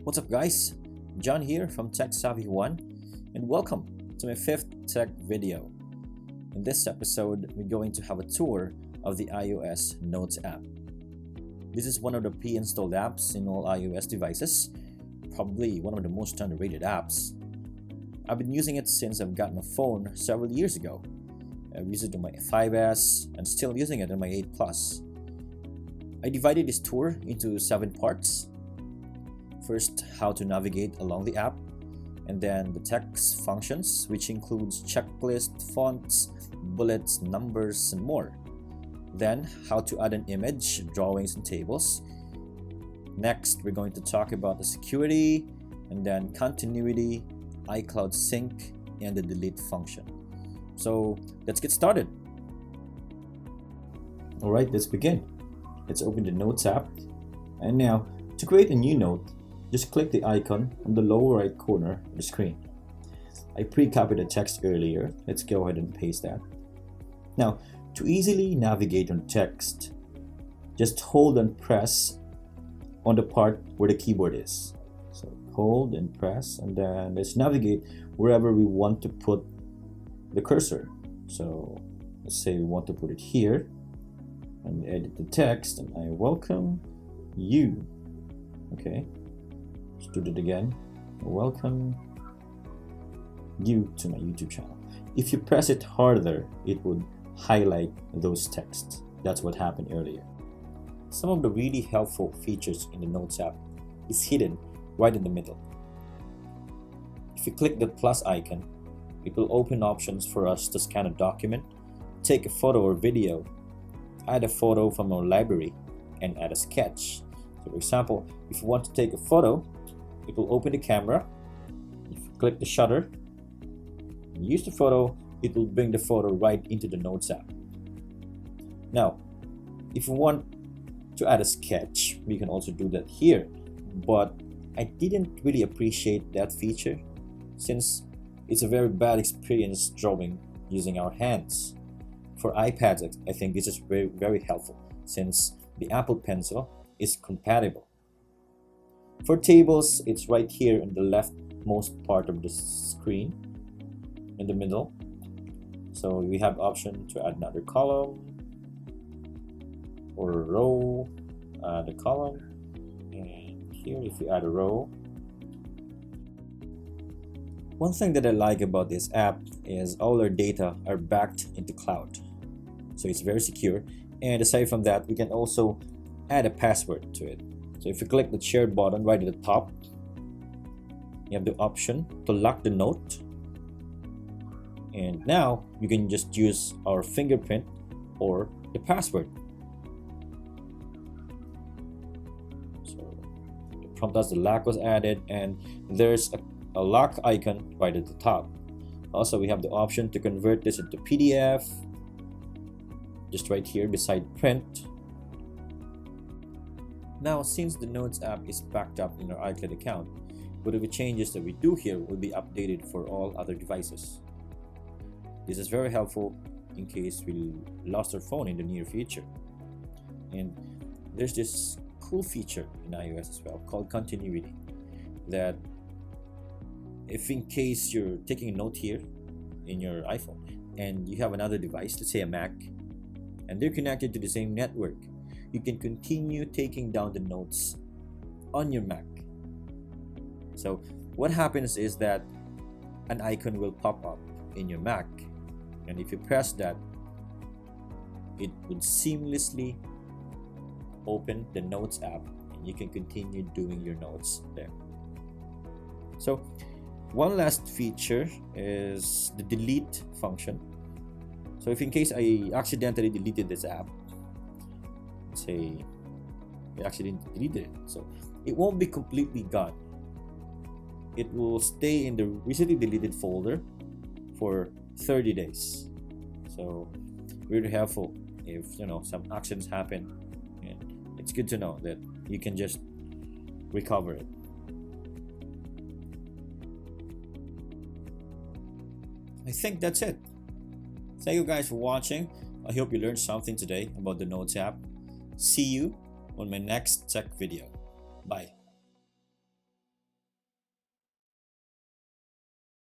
What's up guys, John here from Tech Savvy 1 and welcome to my 5th tech video. In this episode, we're going to have a tour of the iOS Notes app. This is one of the pre-installed apps in all iOS devices, probably one of the most underrated apps. I've been using it since I've gotten a phone several years ago. I've used it on my 5S and still using it on my 8 Plus. I divided this tour into 7 parts. First, how to navigate along the app, and then the text functions, which includes checklist, fonts, bullets, numbers, and more. Then, how to add an image, drawings, and tables. Next, we're going to talk about the security, and then continuity, iCloud sync, and the delete function. So, let's get started. Alright, let's begin. Let's open the Notes app. And now, to create a new note, just click the icon on the lower right corner of the screen. I pre-copied the text earlier. Let's go ahead and paste that. Now, to easily navigate on text, just hold and press on the part where the keyboard is. So hold and press, and then let's navigate wherever we want to put the cursor. So let's say we want to put it here and edit the text, and I welcome you. Okay. Let's do it again. Welcome you to my YouTube channel. If you press it harder, it would highlight those texts. That's what happened earlier. Some of the really helpful features in the Notes app is hidden right in the middle. If you click the plus icon, it will open options for us to scan a document, take a photo or video, add a photo from our library, and add a sketch. So for example, if you want to take a photo, it will open the camera. If you click the shutter and use the photo, it will bring the photo right into the Notes app. Now, if you want to add a sketch, we can also do that here, but I didn't really appreciate that feature since it's a very bad experience drawing using our hands. For iPads, I think this is very, very helpful since the Apple Pencil is compatible. For tables, it's right here in the leftmost part of the screen, in the middle. So we have option to add another column or a row, add a column, and here if you add a row. One thing that I like about this app is all our data are backed into cloud. So it's very secure, and aside from that, we can also add a password to it. So if you click the share button right at the top, you have the option to lock the note, and now you can just use our fingerprint or the password. So the prompt as the lock was added, and there's a lock icon right at the top. Also, we have the option to convert this into PDF, just right here beside print. Now, since the Notes app is backed up in our iCloud account, whatever changes that we do here will be updated for all other devices. This is very helpful in case we lost our phone in the near future. And there's this cool feature in iOS as well called continuity, that if in case you're taking a note here in your iPhone and you have another device, let's say a Mac, and they're connected to the same network, you can continue taking down the notes on your Mac. So what happens is that an icon will pop up in your Mac, and if you press that, it would seamlessly open the Notes app and you can continue doing your notes there. So one last feature is the delete function. So if in case I accidentally deleted this app, say I accidentally deleted it, so it won't be completely gone. It will stay in the recently deleted folder for 30 days. So really helpful if some accidents happen, and it's good to know that you can just recover it. I think that's it. Thank you guys for watching. I hope you learned something today about the Notes app. See you on my next tech video. Bye.